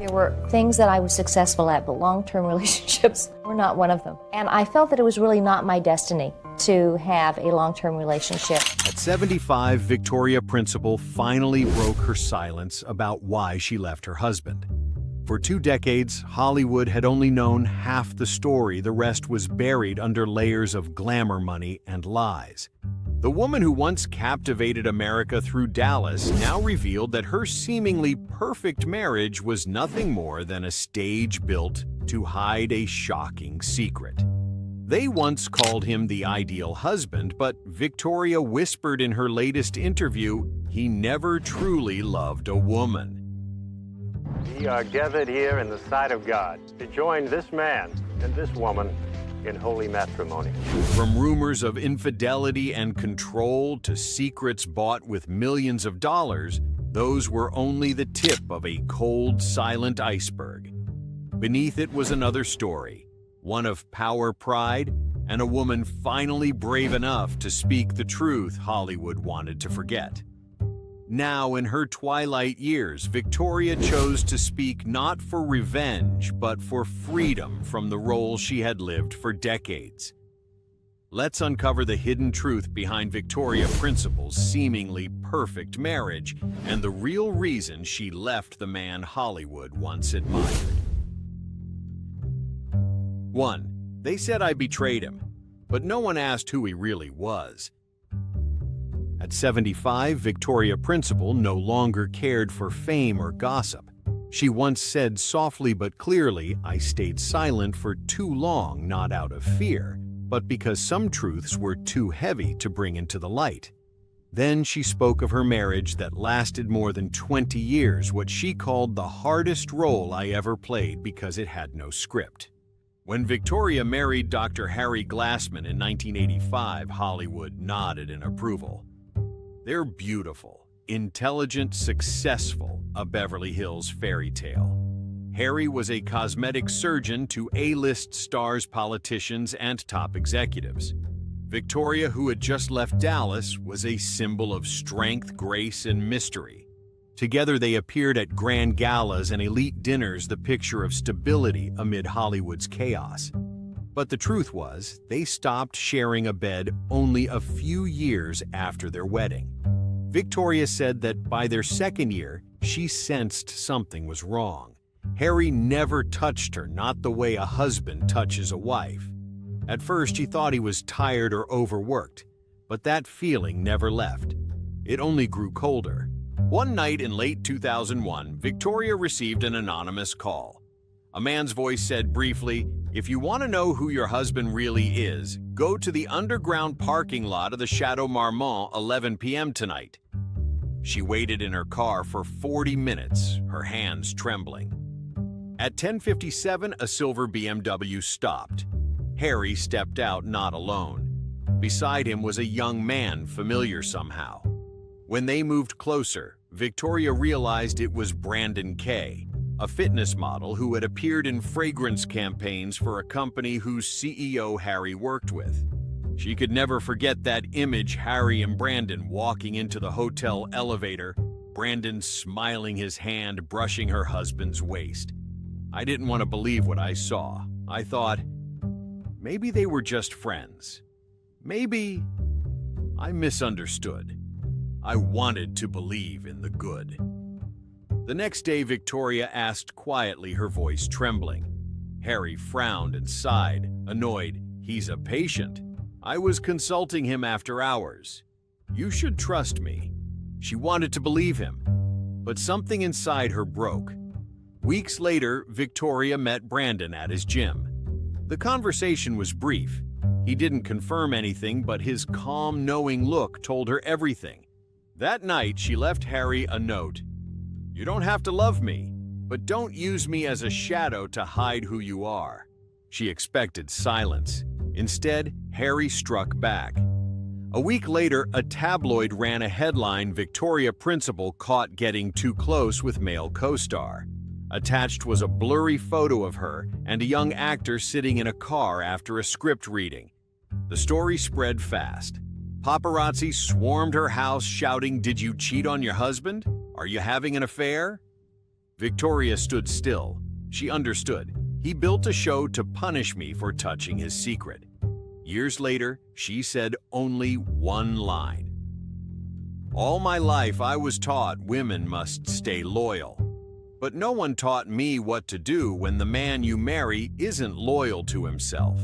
There were things that I was successful at, but long-term relationships were not one of them. And I felt that it was really not my destiny to have a long-term relationship. At 75, Victoria Principal finally broke her silence about why she left her husband. For 2 decades, Hollywood had only known half the story. The rest was buried under layers of glamour money and lies. The woman who once captivated America through Dallas now revealed that her seemingly perfect marriage was nothing more than a stage built to hide a shocking secret. They once called him the ideal husband, but Victoria whispered in her latest interview he never truly loved a woman. We are gathered here in the sight of God to join this man and this woman in holy matrimony. From rumors of infidelity and control to secrets bought with millions of dollars, those were only the tip of a cold, silent iceberg. Beneath it was another story, one of power, pride, and a woman finally brave enough to speak the truth Hollywood wanted to forget. Now, in her twilight years, Victoria chose to speak not for revenge, but for freedom from the role she had lived for decades. Let's uncover the hidden truth behind Victoria Principal's seemingly perfect marriage and the real reason she left the man Hollywood once admired. 1. They said I betrayed him, but no one asked who he really was. At 75, Victoria Principal no longer cared for fame or gossip. She once said softly but clearly, "I stayed silent for too long, not out of fear, but because some truths were too heavy to bring into the light." Then she spoke of her marriage that lasted more than 20 years, what she called the hardest role I ever played because it had no script. When Victoria married Dr. Harry Glassman in 1985, Hollywood nodded in approval. They're beautiful, intelligent, successful, a Beverly Hills fairy tale. Harry was a cosmetic surgeon to A-list stars, politicians, and top executives. Victoria, who had just left Dallas, was a symbol of strength, grace, and mystery. Together they appeared at grand galas and elite dinners, the picture of stability amid Hollywood's chaos. But the truth was, they stopped sharing a bed only a few years after their wedding. Victoria said that by their second year, she sensed something was wrong. Harry never touched her, not the way a husband touches a wife. At first, she thought he was tired or overworked, but that feeling never left. It only grew colder. One night in late 2001, Victoria received an anonymous call. A man's voice said briefly, "If you want to know who your husband really is, go to the underground parking lot of the Chateau Marmont 11 p.m. tonight." She waited in her car for 40 minutes, her hands trembling. At 10:57, a silver BMW stopped. Harry stepped out, not alone. Beside him was a young man, familiar somehow. When they moved closer, Victoria realized it was Brandon Kay, a fitness model who had appeared in fragrance campaigns for a company whose CEO Harry worked with. She could never forget that image, Harry and Brandon walking into the hotel elevator, Brandon smiling, his hand brushing her husband's waist. I didn't want to believe what I saw. I thought, maybe they were just friends. Maybe I misunderstood. I wanted to believe in the good. The next day, Victoria asked quietly, her voice trembling. Harry frowned and sighed, annoyed. "He's a patient. I was consulting him after hours. You should trust me." She wanted to believe him, but something inside her broke. Weeks later, Victoria met Brandon at his gym. The conversation was brief. He didn't confirm anything, but his calm, knowing look told her everything. That night, she left Harry a note. "You don't have to love me, but don't use me as a shadow to hide who you are." She expected silence. Instead, Harry struck back. A week later, a tabloid ran a headline, "Victoria Principal caught getting too close with male co-star." Attached was a blurry photo of her and a young actor sitting in a car after a script reading. The story spread fast. Paparazzi swarmed her house shouting, "Did you cheat on your husband? Are you having an affair?" Victoria stood still. She understood. He built a show to punish me for touching his secret. Years later, she said only one line. All my life I was taught women must stay loyal. But no one taught me what to do when the man you marry isn't loyal to himself.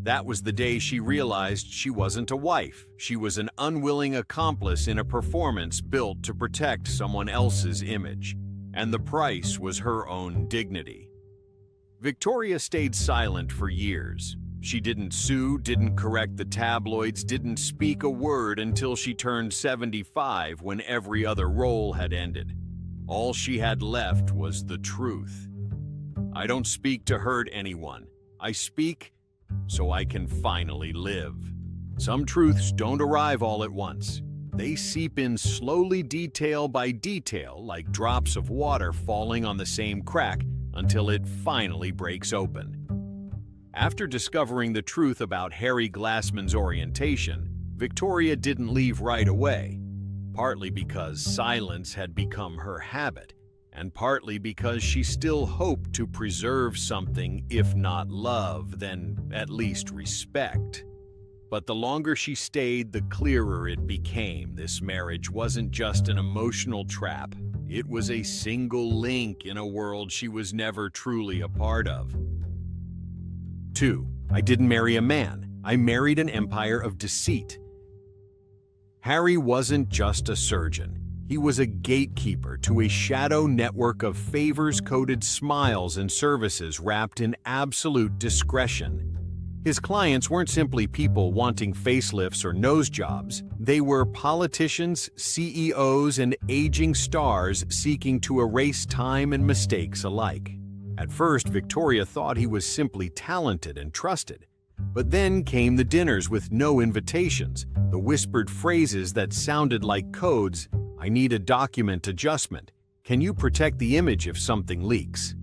That was the day she realized she wasn't a wife. She was an unwilling accomplice in a performance built to protect someone else's image. And the price was her own dignity. Victoria stayed silent for years. She didn't sue, didn't correct the tabloids, didn't speak a word until she turned 75 when every other role had ended. All she had left was the truth. I don't speak to hurt anyone. I speak so I can finally live. Some truths don't arrive all at once. They seep in slowly, detail by detail, like drops of water falling on the same crack until it finally breaks open. After discovering the truth about Harry Glassman's orientation, Victoria didn't leave right away, partly because silence had become her habit, and partly because she still hoped to preserve something, if not love, then at least respect. But the longer she stayed, the clearer it became this marriage wasn't just an emotional trap. It was a single link in a world she was never truly a part of. 2. I didn't marry a man. I married an empire of deceit. Harry wasn't just a surgeon. He was a gatekeeper to a shadow network of favors-coded smiles and services wrapped in absolute discretion. His clients weren't simply people wanting facelifts or nose jobs. They were politicians, CEOs, and aging stars seeking to erase time and mistakes alike. At first, Victoria thought he was simply talented and trusted. But then came the dinners with no invitations, the whispered phrases that sounded like codes. I need a document adjustment. Can you protect the image if something leaks?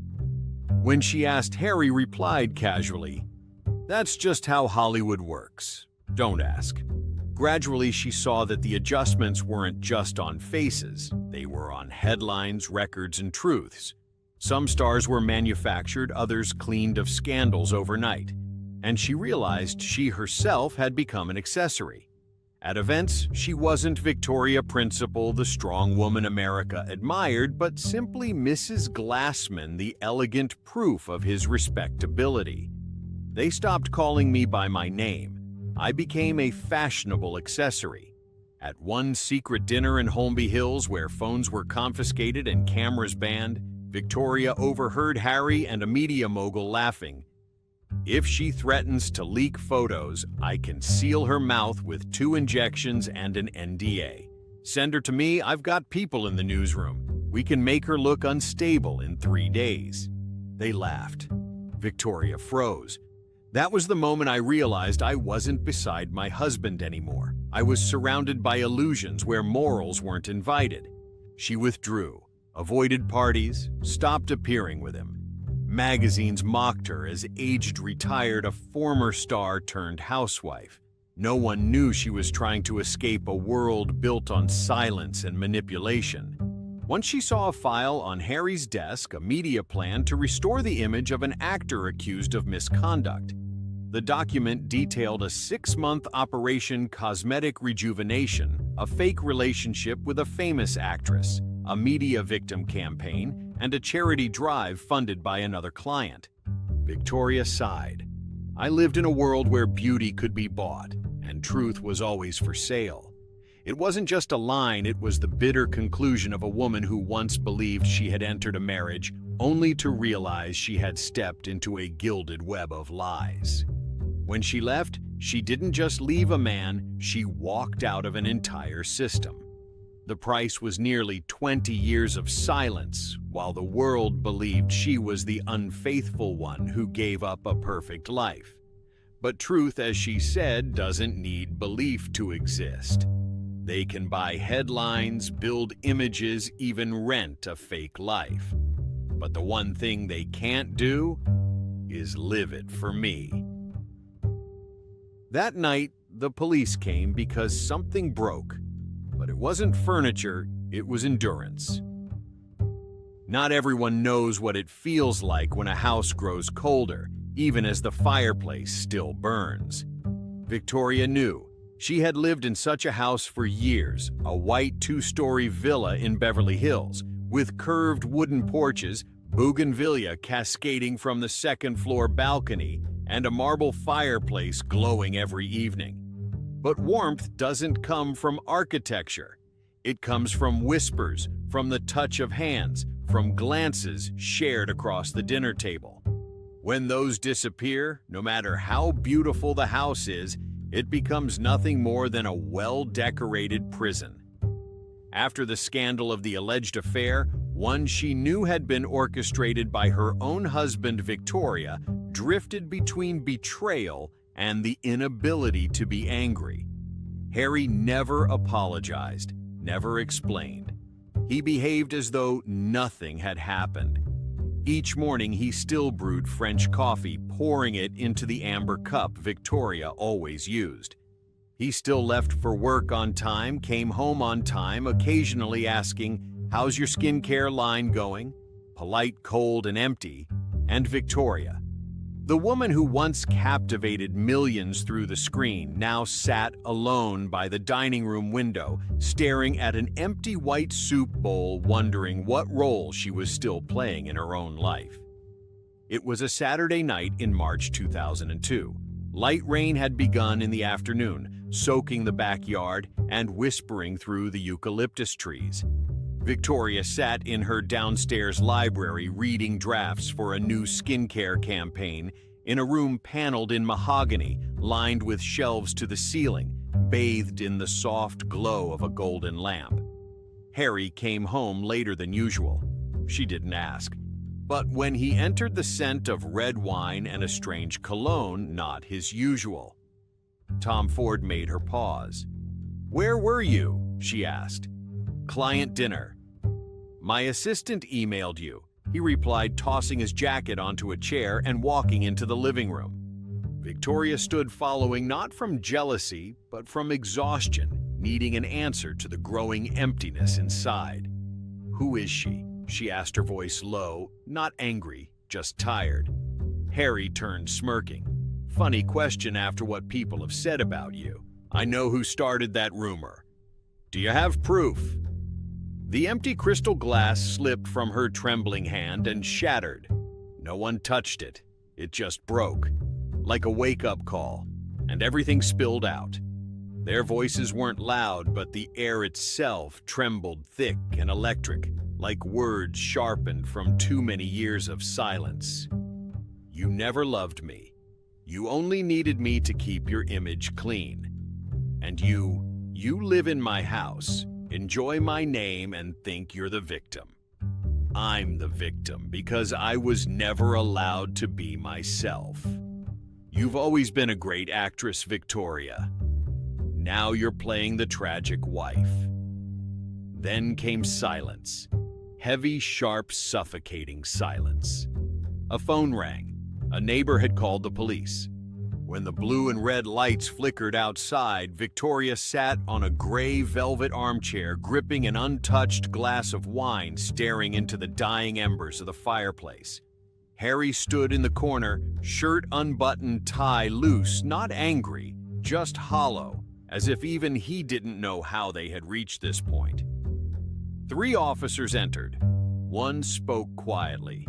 When she asked, Harry replied casually, "That's just how Hollywood works. Don't ask." Gradually, she saw that the adjustments weren't just on faces. They were on headlines, records, and truths. Some stars were manufactured, others cleaned of scandals overnight. And she realized she herself had become an accessory. At events, she wasn't Victoria Principal, the strong woman America admired, but simply Mrs. Glassman, the elegant proof of his respectability. They stopped calling me by my name. I became a fashionable accessory. At one secret dinner in Holmby Hills where phones were confiscated and cameras banned, Victoria overheard Harry and a media mogul laughing. If she threatens to leak photos, I can seal her mouth with 2 injections and an NDA. Send her to me, I've got people in the newsroom. We can make her look unstable in 3 days. They laughed. Victoria froze. That was the moment I realized I wasn't beside my husband anymore. I was surrounded by illusions where morals weren't invited. She withdrew, avoided parties, stopped appearing with him. Magazines mocked her as aged retired, a former star turned housewife. No one knew she was trying to escape a world built on silence and manipulation. Once she saw a file on Harry's desk, a media plan to restore the image of an actor accused of misconduct. The document detailed a 6-month Operation Cosmetic Rejuvenation, a fake relationship with a famous actress, a media victim campaign, and a charity drive funded by another client. Victoria sighed. I lived in a world where beauty could be bought, and truth was always for sale. It wasn't just a line, it was the bitter conclusion of a woman who once believed she had entered a marriage, only to realize she had stepped into a gilded web of lies. When she left, she didn't just leave a man, she walked out of an entire system. The price was nearly 20 years of silence, while the world believed she was the unfaithful one who gave up a perfect life. But truth, as she said, doesn't need belief to exist. They can buy headlines, build images, even rent a fake life. But the one thing they can't do is live it for me. That night, the police came because something broke. But it wasn't furniture, it was endurance. Not everyone knows what it feels like when a house grows colder, even as the fireplace still burns. Victoria knew. She had lived in such a house for years, a white two-story villa in Beverly Hills, with curved wooden porches, bougainvillea cascading from the second-floor balcony, and a marble fireplace glowing every evening. But warmth doesn't come from architecture. It comes from whispers, from the touch of hands, from glances shared across the dinner table. When those disappear, no matter how beautiful the house is, it becomes nothing more than a well-decorated prison. After the scandal of the alleged affair, one she knew had been orchestrated by her own husband, Victoria, drifted between betrayal and the inability to be angry. Harry never apologized, never explained. He behaved as though nothing had happened. Each morning he still brewed French coffee, pouring it into the amber cup Victoria always used. He still left for work on time, came home on time, occasionally asking, "How's your skincare line going?" Polite, cold, and empty. And Victoria, the woman who once captivated millions through the screen, now sat alone by the dining room window, staring at an empty white soup bowl, wondering what role she was still playing in her own life. It was a Saturday night in March 2002. Light rain had begun in the afternoon, soaking the backyard and whispering through the eucalyptus trees. Victoria sat in her downstairs library reading drafts for a new skincare campaign in a room paneled in mahogany, lined with shelves to the ceiling, bathed in the soft glow of a golden lamp. Harry came home later than usual. She didn't ask. But when he entered the scent of red wine and a strange cologne, not his usual. Tom Ford made her pause. "Where were you?" she asked. "Client dinner." "My assistant emailed you," he replied, tossing his jacket onto a chair and walking into the living room. Victoria stood following, not from jealousy, but from exhaustion, needing an answer to the growing emptiness inside. "Who is she?" she asked, her voice low, not angry, just tired. Harry turned, smirking. "Funny question after what people have said about you. I know who started that rumor. Do you have proof?" The empty crystal glass slipped from her trembling hand and shattered. No one touched it. It just broke, like a wake-up call, and everything spilled out. Their voices weren't loud, but the air itself trembled thick and electric, like words sharpened from too many years of silence. "You never loved me. You only needed me to keep your image clean. And you live in my house, enjoy my name, and think you're the victim. I'm the victim because I was never allowed to be myself. You've always been a great actress, Victoria. Now you're playing the tragic wife." Then came silence. Heavy, sharp, suffocating silence. A phone rang. A neighbor had called the police. When the blue and red lights flickered outside, Victoria sat on a gray velvet armchair, gripping an untouched glass of wine, staring into the dying embers of the fireplace. Harry stood in the corner, shirt unbuttoned, tie loose, not angry, just hollow, as if even he didn't know how they had reached this point. 3 officers entered. One spoke quietly.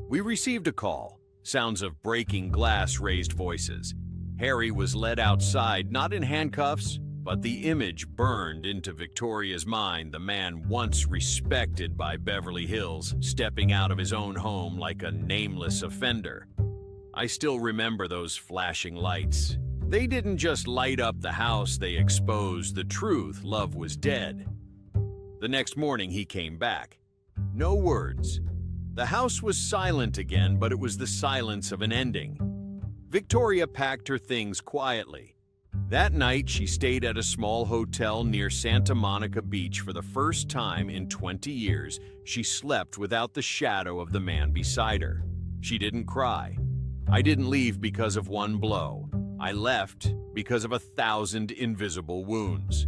"We received a call." Sounds of breaking glass raised voices. Harry was led outside, not in handcuffs, but the image burned into Victoria's mind, the man once respected by Beverly Hills, stepping out of his own home like a nameless offender. I still remember those flashing lights. They didn't just light up the house, they exposed the truth: love was dead. The next morning he came back. No words. The house was silent again, but it was the silence of an ending. Victoria packed her things quietly. That night, she stayed at a small hotel near Santa Monica Beach. For the first time in 20 years, she slept without the shadow of the man beside her. She didn't cry. "I didn't leave because of one blow. I left because of 1,000 invisible wounds."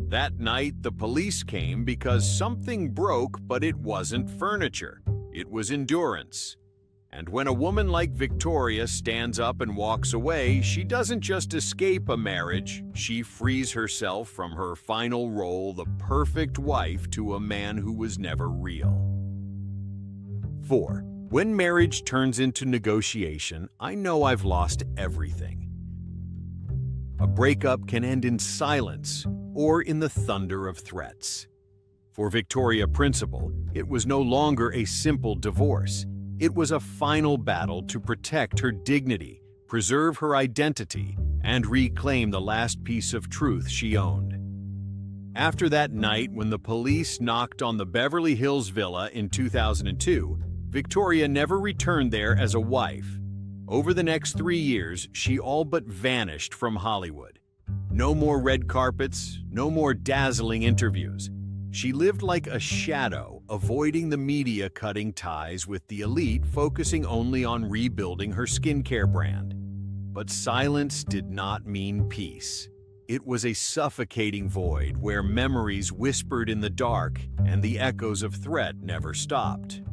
That night, the police came because something broke, but it wasn't furniture. It was endurance. And when a woman like Victoria stands up and walks away, she doesn't just escape a marriage, she frees herself from her final role, the perfect wife to a man who was never real. 4. When marriage turns into negotiation, I know I've lost everything. A breakup can end in silence or in the thunder of threats. For Victoria Principal, it was no longer a simple divorce. It was a final battle to protect her dignity, preserve her identity, and reclaim the last piece of truth she owned. After that night when the police knocked on the Beverly Hills villa in 2002, Victoria never returned there as a wife. Over the next 3 years, she all but vanished from Hollywood. No more red carpets, no more dazzling interviews. She lived like a shadow, avoiding the media, cutting ties with the elite, focusing only on rebuilding her skincare brand. But silence did not mean peace. It was a suffocating void where memories whispered in the dark and the echoes of threat never stopped.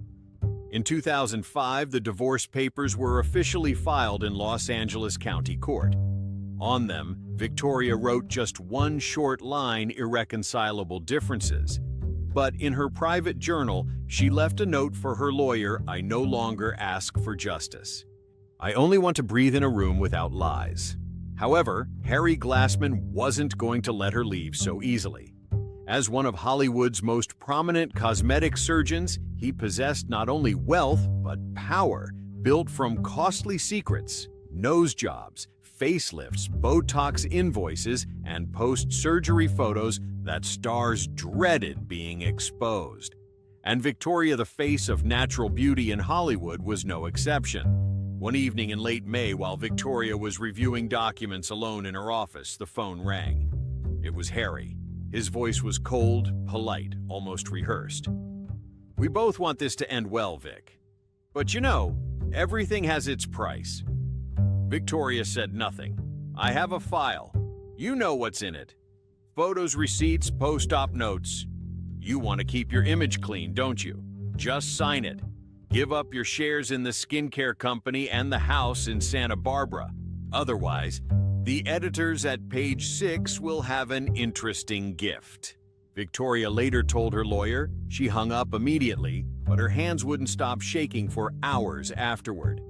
In 2005, the divorce papers were officially filed in Los Angeles County Court. On them, Victoria wrote just one short line, "Irreconcilable differences." But in her private journal, she left a note for her lawyer, "I no longer ask for justice. I only want to breathe in a room without lies." However, Harry Glassman wasn't going to let her leave so easily. As one of Hollywood's most prominent cosmetic surgeons, he possessed not only wealth, but power, built from costly secrets, nose jobs, facelifts, Botox invoices, and post-surgery photos that stars dreaded being exposed. And Victoria, the face of natural beauty in Hollywood, was no exception. One evening in late May, while Victoria was reviewing documents alone in her office, the phone rang. It was Harry. His voice was cold, polite, almost rehearsed. "We both want this to end well, Vic. But you know, everything has its price." Victoria said nothing. "I have a file. You know what's in it. Photos, receipts, post-op notes. You want to keep your image clean, don't you? Just sign it. Give up your shares in the skincare company and the house in Santa Barbara. Otherwise, the editors at Page 6 will have an interesting gift." Victoria later told her lawyer she hung up immediately, but her hands wouldn't stop shaking for hours afterward.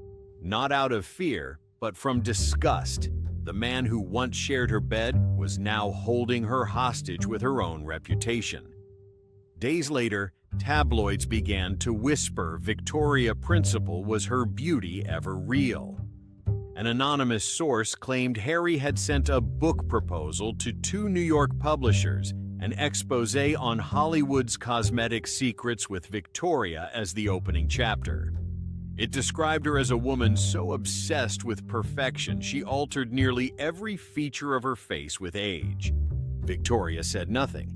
Not out of fear, but from disgust. The man who once shared her bed was now holding her hostage with her own reputation. Days later, tabloids began to whisper Victoria Principal was her beauty ever real. An anonymous source claimed Harry had sent a book proposal to 2 New York publishers, an expose on Hollywood's cosmetic secrets with Victoria as the opening chapter. It described her as a woman so obsessed with perfection she altered nearly every feature of her face with age. Victoria said nothing,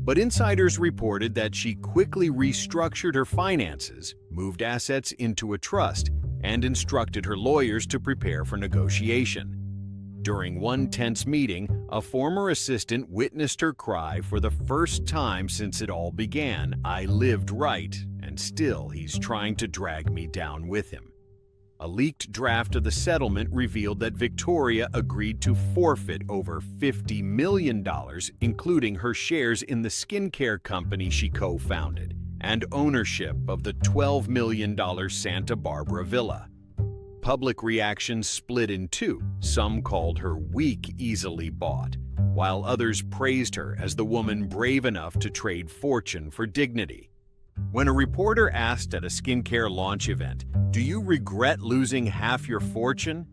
but insiders reported that she quickly restructured her finances, moved assets into a trust, and instructed her lawyers to prepare for negotiation. During one tense meeting, a former assistant witnessed her cry, "For the first time since it all began, I lived right, and still he's trying to drag me down with him." A leaked draft of the settlement revealed that Victoria agreed to forfeit over $50 million, including her shares in the skincare company she co-founded, and ownership of the $12 million Santa Barbara villa. Public reactions split in two. Some called her weak, easily bought, while others praised her as the woman brave enough to trade fortune for dignity. When a reporter asked at a skincare launch event, "Do you regret losing half your fortune?"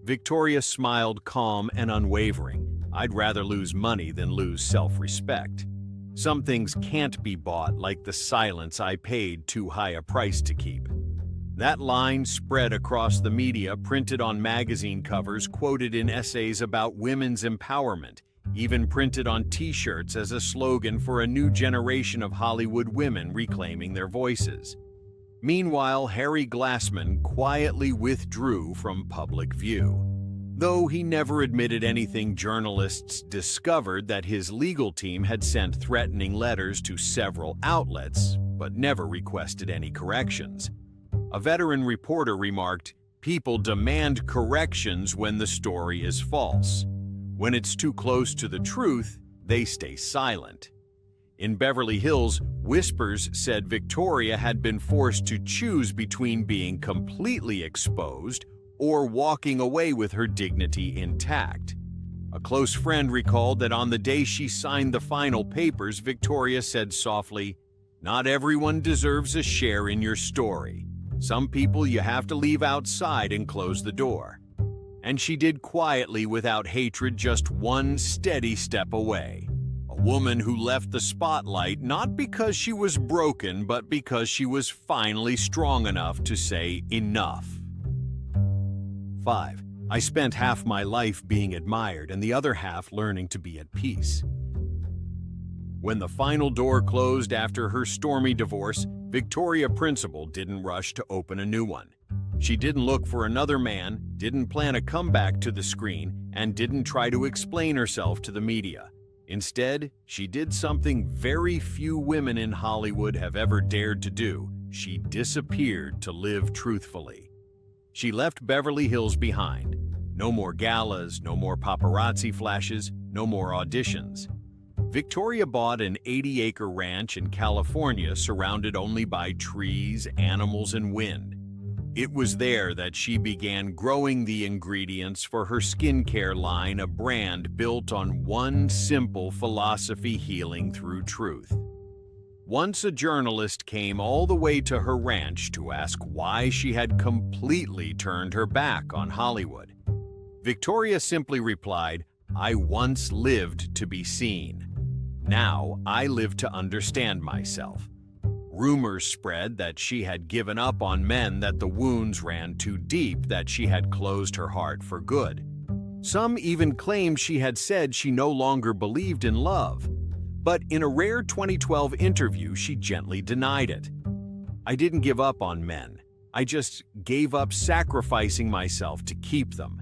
Victoria smiled, calm and unwavering. "I'd rather lose money than lose self-respect. Some things can't be bought, like the silence I paid too high a price to keep." That line spread across the media, printed on magazine covers, quoted in essays about women's empowerment, even printed on T-shirts as a slogan for a new generation of Hollywood women reclaiming their voices. Meanwhile, Harry Glassman quietly withdrew from public view. though he never admitted anything. Journalists discovered that his legal team had sent threatening letters to several outlets, but never requested any corrections. A veteran reporter remarked, "People demand corrections when the story is false. When it's too close to the truth, they stay silent." In Beverly Hills, whispers said Victoria had been forced to choose between being completely exposed or walking away with her dignity intact. A close friend recalled that on the day she signed the final papers, Victoria said softly, "Not everyone deserves a share in your story. Some people you have to leave outside and close the door." And she did quietly, without hatred, just one steady step away. A woman who left the spotlight not because she was broken, but because she was finally strong enough to say enough. 5. I spent half my life being admired and the other half learning to be at peace. When the final door closed after her stormy divorce, Victoria Principal didn't rush to open a new one. She didn't look for another man, didn't plan a comeback to the screen, and didn't try to explain herself to the media. Instead, she did something very few women in Hollywood have ever dared to do. She disappeared to live truthfully. She left Beverly Hills behind. No more galas, no more paparazzi flashes, no more auditions. Victoria bought an 80-acre ranch in California surrounded only by trees, animals, and wind. It was there that she began growing the ingredients for her skincare line, a brand built on one simple philosophy: healing through truth. Once a journalist came all the way to her ranch to ask why she had completely turned her back on Hollywood. Victoria simply replied, "I once lived to be seen. Now I live to understand myself." Rumors spread that she had given up on men, that the wounds ran too deep, that she had closed her heart for good. Some even claimed she had said she no longer believed in love. But in a rare 2012 interview, she gently denied it. "I didn't give up on men. I just gave up sacrificing myself to keep them."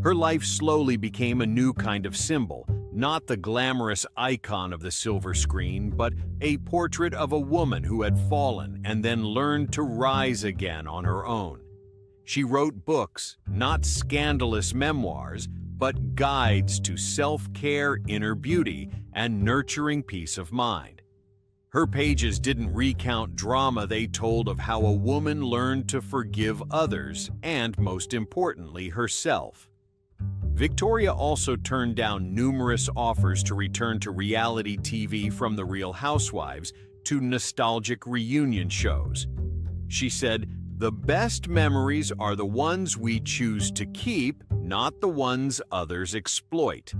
Her life slowly became a new kind of symbol, not the glamorous icon of the silver screen, but a portrait of a woman who had fallen and then learned to rise again on her own. She wrote books, not scandalous memoirs, but guides to self-care, inner beauty, and nurturing peace of mind. Her pages didn't recount drama, they told of how a woman learned to forgive others and, most importantly, herself. Victoria also turned down numerous offers to return to reality TV, from The Real Housewives to nostalgic reunion shows. She said, "The best memories are the ones we choose to keep, not the ones others exploit."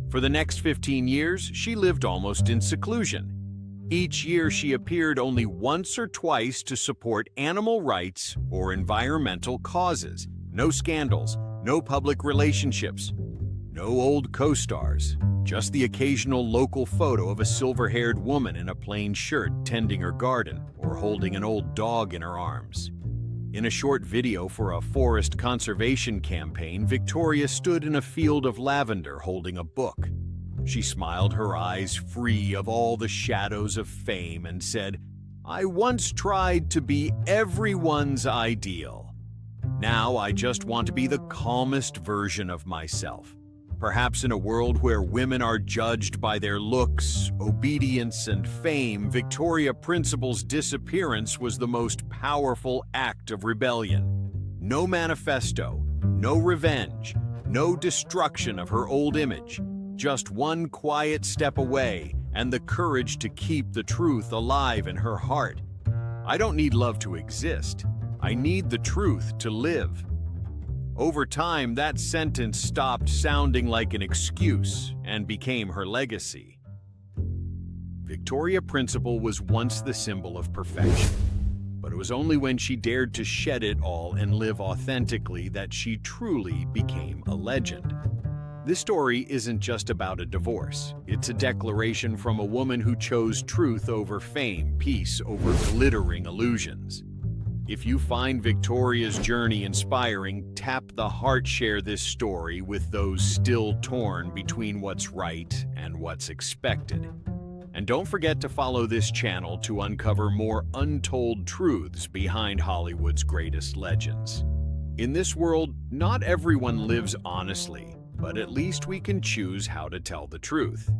For the next 15 years, she lived almost in seclusion. Each year she appeared only once or twice to support animal rights or environmental causes. No scandals, no public relationships, no old co-stars, just the occasional local photo of a silver-haired woman in a plain shirt tending her garden or holding an old dog in her arms. In a short video for a forest conservation campaign, Victoria stood in a field of lavender holding a book. She smiled, her eyes free of all the shadows of fame, and said, "I once tried to be everyone's ideal. Now I just want to be the calmest version of myself." Perhaps in a world where women are judged by their looks, obedience, and fame, Victoria Principal's disappearance was the most powerful act of rebellion. No manifesto, no revenge, no destruction of her old image. Just one quiet step away and the courage to keep the truth alive in her heart. "I don't need love to exist. I need the truth to live." Over time, that sentence stopped sounding like an excuse and became her legacy. Victoria Principal was once the symbol of perfection, but it was only when she dared to shed it all and live authentically that she truly became a legend. This story isn't just about a divorce. It's a declaration from a woman who chose truth over fame, peace over glittering illusions. If you find Victoria's journey inspiring, tap the heart, share this story with those still torn between what's right and what's expected. And don't forget to follow this channel to uncover more untold truths behind Hollywood's greatest legends. In this world, not everyone lives honestly, but at least we can choose how to tell the truth.